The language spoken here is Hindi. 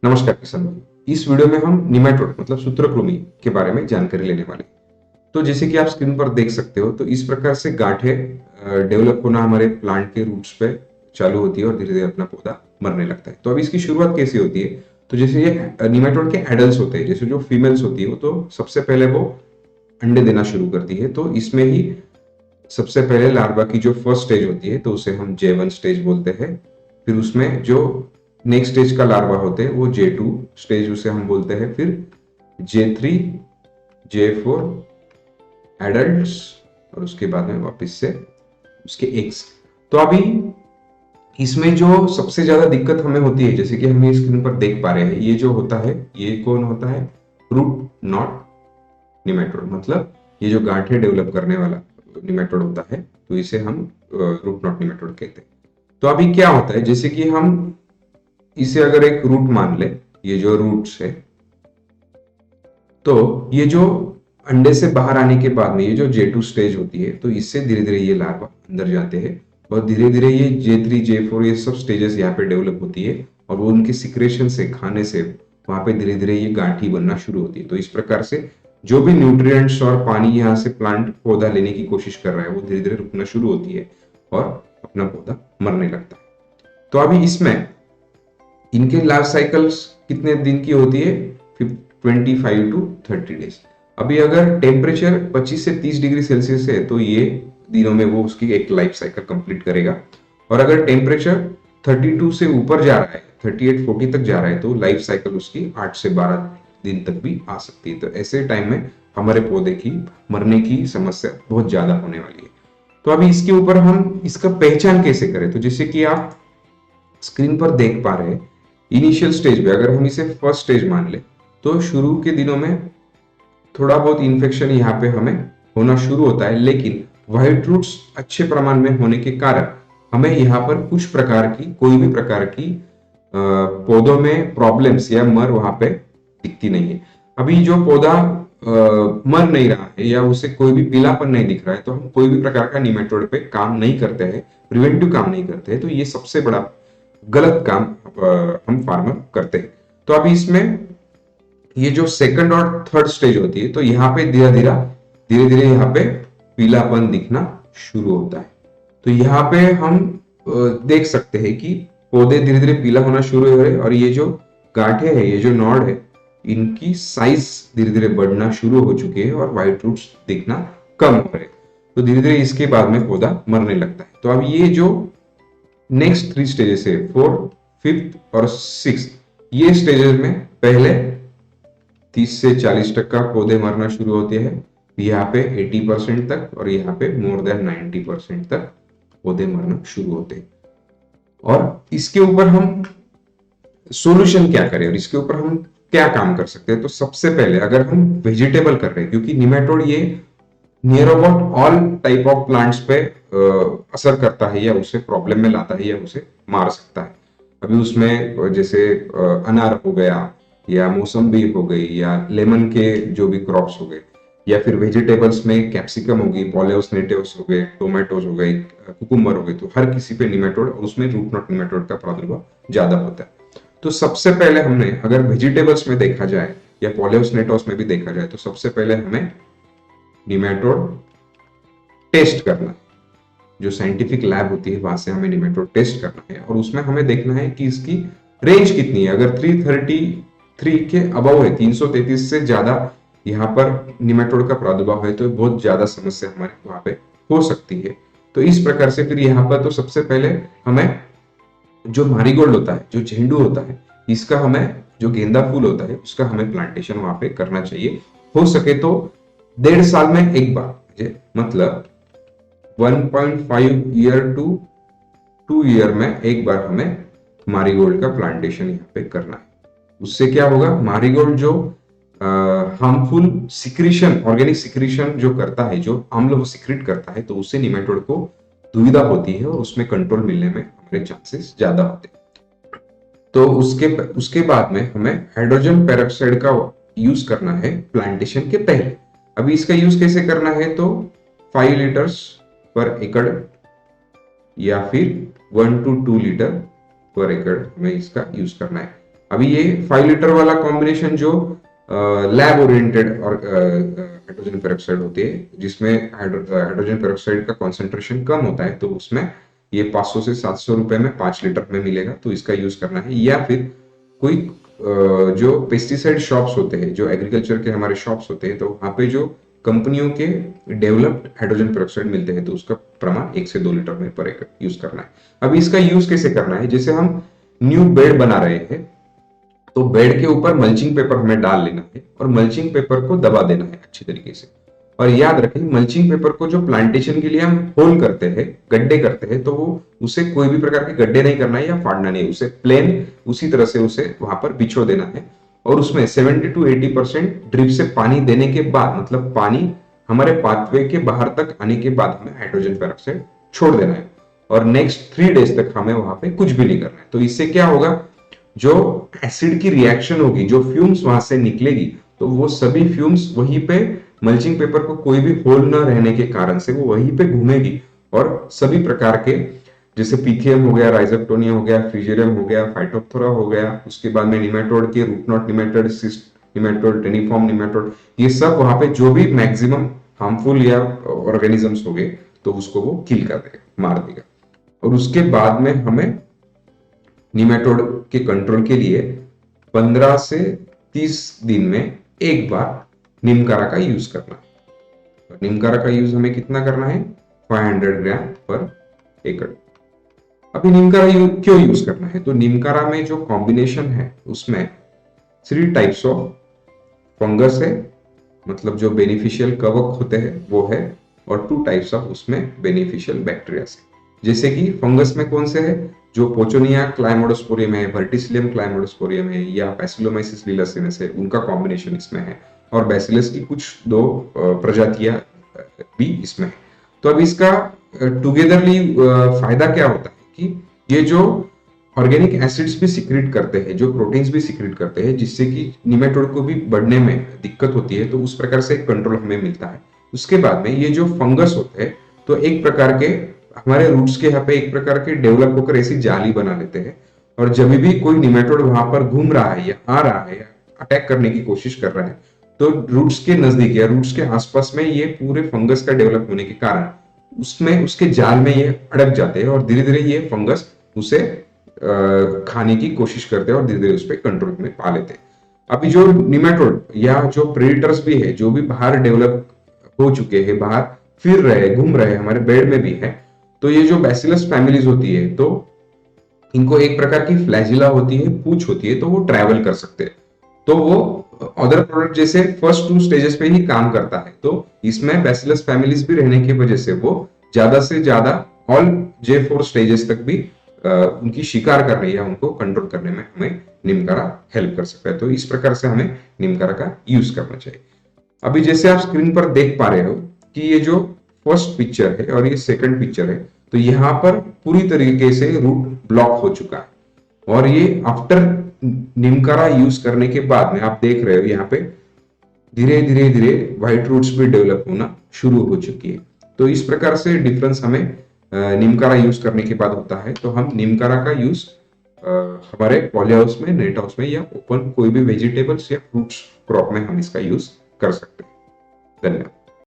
नमस्कार किसान भाई। इस वीडियो में हम निमेटोड मतलब सूत्रकृमि के बारे में जानकारी लेने वाले हैं। तो जैसे कि आप स्क्रीन पर देख सकते हो, तो इस प्रकार से गांठें डेवलप होना हमारे प्लांट के रूट्स पे चालू होती है और धीरे धीरे अपना पौधा मरने लगता है। तो अब इसकी शुरुआत कैसे होती है? तो जैसे ये निमेटोड के एडल्ट होते हैं, जैसे जो फीमेल्स होती है वो तो सबसे पहले वो अंडे देना शुरू करती है। तो इसमें ही सबसे पहले लार्वा की जो फर्स्ट स्टेज होती है तो उसे हम J1 स्टेज बोलते हैं। फिर उसमें जो नेक्स्ट स्टेज का लार्वा होते हैं वो J2 स्टेज उसे हम बोलते हैं। फिर J3, J4 एडल्ट्स और उसके बाद में वापस से उसके एग्स। तो अभी इसमें जो सबसे ज्यादा दिक्कत हमें होती है, जैसे कि हम ये स्क्रीन पर देख पा रहे हैं, ये जो होता है ये कौन होता है? Root knot nematode. मतलब ये जो गांठें डेवलप करने वाला निमेटोड होता है, तो इसे हम रूट नॉट निमेटोड कहते हैं। तो अभी क्या होता है, जैसे कि हम इसे अगर एक रूट मान ले, ये जो रूट्स है, तो ये जो अंडे से बाहर आने के बाद में ये जो J2 स्टेज होती है, तो इससे धीरे धीरे ये लार्वा अंदर जाते हैं और धीरे धीरे ये J3, J4 ये सब स्टेजेस यहाँ पे डेवलप होती है और वो उनके सिक्रेशन से, खाने से वहां पे धीरे धीरे ये गांठी बनना शुरू होती है। तो इस प्रकार से जो भी न्यूट्रिएंट्स और पानी यहाँ से प्लांट पौधा लेने की कोशिश कर रहा है वो धीरे धीरे रुकना शुरू होती है और अपना पौधा मरने लगता है। तो अभी इसमें इनके लाइफ साइकिल्स कितने दिन की होती है? 25 टू 30 डेज। अभी अगर टेम्परेचर 25 से 30 डिग्री सेल्सियस है तो ये दिनों में वो उसकी एक लाइफ साइकिल कंप्लीट करेगा। और अगर टेम्परेचर 32 से ऊपर जा रहा है, 38-40 तक जा रहा है, तो लाइफ साइकिल उसकी 8 से 12 दिन तक भी आ सकती है। तो ऐसे टाइम में हमारे पौधे की मरने की समस्या बहुत ज्यादा होने वाली है। तो अभी इसके ऊपर हम इसका पहचान कैसे करें? तो जैसे कि आप स्क्रीन पर देख पा रहे हैं, इनिशियल स्टेज में अगर हम इसे फर्स्ट स्टेज मान ले, तो शुरू के दिनों में थोड़ा बहुत इन्फेक्शन यहाँ पे हमें होना शुरू होता है, लेकिन व्हाइट रूट्स अच्छे प्रमाण में होने के कारण हमें यहाँ पर कुछ प्रकार की, कोई भी प्रकार की पौधों में प्रॉब्लम्स या मर वहां पे दिखती नहीं है। अभी जो पौधा मर नहीं रहा है या उसे कोई भी पीलापन नहीं दिख रहा है, तो हम कोई भी प्रकार का निमेटोड पे काम नहीं करते हैं, प्रिवेंटिव काम नहीं करते हैं। तो ये सबसे बड़ा गलत काम हम फार्मर करते हैं। तो अभी इसमें ये जो सेकंड और थर्ड स्टेज होती है, तो यहाँ पे धीरे धीरे यहाँ पे पीलापन दिखना शुरू होता है। तो यहाँ पे हम देख सकते हैं कि पौधे धीरे धीरे पीला होना शुरू हो रहे हैं और ये जो गांठें है, ये जो नॉड है, इनकी साइज धीरे धीरे बढ़ना शुरू हो चुकी है और व्हाइट रूट्स दिखना कम हो रहे हैं। तो धीरे धीरे इसके बाद में पौधा मरने लगता है। तो अब ये जो नेक्स्ट 3 स्टेजेस है, 4th, 5th और 6th, ये स्टेजेस में पहले 30 से 40 तक का पौधे मरना शुरू होते हैं, यहाँ पे 80% तक और यहाँ पे मोर देन 90% तक पौधे मरना शुरू होते हैं। और इसके ऊपर हम सॉल्यूशन क्या करें और इसके ऊपर हम क्या काम कर सकते हैं? तो सबसे पहले अगर हम वेजिटेबल कर रहे हैं, क्योंकि निमेटोड ये near about all type of plants पे असर करता है या उसे प्रॉब्लम में लाता है या उसे मार सकता है। अभी उसमें जैसे अनार हो गया या मौसम्बी हो गई या लेमन के जो भी क्रॉप्स हो गए, या फिर वेजिटेबल्स में कैप्सिकम होगी, पॉलेओस नेटिवस हो गए, टोमेटोज हो गए, कुकुम्बर हो गए, तो हर किसी पे निमेटोड और उसमें रूट नॉट निमेटोड का प्रादुर्भाव ज्यादा होता है। तो सबसे पहले हमने अगर वेजिटेबल्स में देखा जाए या पॉलेओस नेटिवस में भी देखा जाए, तो सबसे पहले हमें निमेटोड टेस्ट करना, जो साइंटिफिक लैब होती है वहां से हमें निमेटोड टेस्ट करना है और उसमें हमें देखना है कि इसकी रेंज कितनी है। अगर 333 के अबव है, 333 से ज्यादा यहाँ पर निमेटोड का प्रादुर्भाव है, तो बहुत ज्यादा समस्या हमारे वहां पे हो सकती है। तो इस प्रकार से फिर यहाँ पर तो सबसे पहले हमें जो मैरीगोल्ड होता है, जो झेंडू होता है, इसका हमें, जो गेंदा फूल होता है उसका हमें प्लांटेशन वहां पे करना चाहिए। हो सके तो 1.5 साल में एक बार, मतलब 1.5 ईयर टू 2 ईयर में एक बार हमें मैरीगोल्ड का प्लांटेशन यहाँ पे करना है। उससे क्या होगा, मैरीगोल्ड जो हार्मफुल सिक्रीशन, ऑर्गेनिक सिक्रीशन जो करता है, जो अम्ल वो सिक्रीट करता है, तो उससे निमेटोड को दुविधा होती है और उसमें कंट्रोल मिलने में हमारे चांसेस ज्यादा होते हैं। तो उसके बाद में हमें हाइड्रोजन पेरोक्साइड का यूज करना है प्लांटेशन के पहले। अभी इसका यूज कैसे करना है? तो 5 लीटर्स पर एकड़ या फिर 1 to 2 लीटर पर एकड़ हमें इसका यूज करना है। अभी ये 5 लीटर वाला कॉम्बिनेशन जो लैब ओरिएंटेड और हाइड्रोजन पेरोक्साइड होती है, जिसमें हाइड्रोजन पेरोक्साइड का कॉन्सेंट्रेशन कम होता है, तो उसमें ये 500 से 700 रुपए में 5 लीटर में मिलेगा, तो इसका यूज करना है। या फिर कोई जो पेस्टिसाइड शॉप्स होते हैं, जो एग्रीकल्चर के हमारे शॉप्स होते हैं, तो वहां पे जो कंपनियों के डेवलप्ड हाइड्रोजन पेरोक्साइड मिलते हैं, तो उसका प्रमाण 1 से 2 लीटर में पर एकड़ यूज करना है। अब इसका यूज कैसे करना है? जैसे हम न्यू बेड बना रहे हैं, तो बेड के ऊपर मल्चिंग पेपर हमें डाल लेना है और मल्चिंग पेपर को दबा देना है अच्छी तरीके से। और याद रखें, मल्चिंग पेपर को जो प्लांटेशन के लिए हम होल करते हैं, गड्ढे करते हैं, तो वो उसे कोई भी प्रकार के गड्ढे नहीं करना है या फाड़ना नहीं है, उसे प्लेन उसी तरह से उसे वहां पर बिछो देना है। और उसमें 70 to 80% ड्रिप से पानी देने के बाद, मतलब पानी हमारे पाथवे के बाहर तक आने के बाद हमें हाइड्रोजन पेरोक्साइड छोड़ देना है। और नेक्स्ट 3 डेज तक हमें वहां पे कुछ भी नहीं करना है। तो इससे क्या होगा, जो एसिड की रिएक्शन होगी, जो फ्यूम्स वहां से निकलेगी, तो वो सभी फ्यूम्स वहीं पे मल्चिंग पेपर को कोई भी होल न रहने के कारण से वो वहीं पे घूमेगी और सभी प्रकार के, जैसे पीथियम हो गया, राइजोप्टोनिया हो गया, फ्यूजेरियम हो गया, फाइटोप्थोरा हो गया, उसके बाद में निमेटोड के root knot nematode, cyst nematode, reniform nematode, ये सब वहां पे जो भी मैक्सिमम हार्मफुल या ऑर्गेनिजम्स हो गए, तो उसको वो किल कर देगा, मार देगा। और उसके बाद में हमें निमेटोड के कंट्रोल के लिए 15 से 30 दिन में एक बार निमकारा का यूज करना है। निमकारा का यूज हमें कितना करना है? 500 ग्राम पर एकड़। अभी निमकारा क्यों यूज करना है? तो निमकारा में जो कॉम्बिनेशन है उसमें 3 टाइप्स ऑफ फंगस है, मतलब जो बेनिफिशियल कवक होते हैं वो है, और 2 टाइप्स ऑफ उसमें बेनिफिशियल बैक्टीरिया है। जैसे कि फंगस में कौन से है? जो पोचोनिया क्लाइमोडोस्पोरियम है, वर्टिसिलियम क्लाइमोडोस्पोरियम है, या बैसिलोमाइसिस लिलासिनेस है, उनका कॉम्बिनेशन इसमें है। और बैसिलस की कुछ 2 प्रजातियां भी इसमें है। तो अब इसका टुगेदरली फायदा क्या होता है कि ये जो ऑर्गेनिक एसिड्स भी सिक्रेट करते हैं, जो प्रोटीन्स भी सिक्रेट करते हैं, जिससे कि निमेटोड को भी बढ़ने में दिक्कत होती है, तो उस प्रकार से कंट्रोल हमें मिलता है। उसके बाद में ये जो फंगस होते हैं, तो एक प्रकार के हमारे रूट्स के यहाँ पे एक प्रकार के डेवलप होकर ऐसी जाली बना लेते हैं, और जब भी कोई निमेटोड वहां पर घूम रहा है या आ रहा है या अटैक करने की कोशिश कर रहा है, तो रूट्स के नजदीक या रूट्स के आसपास में ये पूरे फंगस का डेवलप होने के कारण उसमें, उसके जाल में ये अड़क जाते हैं, और धीरे धीरे ये फंगस उसे खाने की कोशिश करते हैं और धीरे धीरे उस पर कंट्रोल में पा लेते हैं। अभी जो निमेटोड या जो प्रेडेटर्स भी है, जो भी बाहर डेवलप हो चुके हैं, बाहर फिर रहे, घूम रहे, हमारे बेड में भी है, तो ये जो बैसिलस फैमिलीज होती है, तो इनको एक प्रकार की फ्लैजिला होती है, पूंछ होती है, तो वो ट्रैवल कर सकते हैं। तो वो अदर प्रोडक्ट जैसे फर्स्ट 2 स्टेजेस पे ही काम करता है। तो इसमें बैसिलस फैमिलीज भी रहने की वजह से वो ज्यादा से ज्यादा ऑल J4 स्टेजेस तक भी उनकी शिकार करने या उनको कंट्रोल करने में हमें निमकारा हेल्प कर सकता है। तो इस प्रकार से हमें निमकारा का यूज करना चाहिए। अभी जैसे आप स्क्रीन पर देख पा रहे हो कि ये जो फर्स्ट पिक्चर है और ये सेकंड पिक्चर है, तो यहाँ पर पूरी तरीके से रूट ब्लॉक हो चुका है, और ये आफ्टर निमकारा यूज करने के बाद में आप देख रहे हो यहाँ पे धीरे धीरे धीरे व्हाइट रूट्स भी डेवलप होना शुरू हो चुकी है। तो इस प्रकार से डिफरेंस हमें निमकारा यूज करने के बाद होता है। तो हम निमकारा का यूज हमारे पॉली हाउस में, नेट हाउस में, या ओपन कोई भी वेजिटेबल्स या फ्रूट्स क्रॉप में हम इसका यूज कर सकते हैं। धन्यवाद।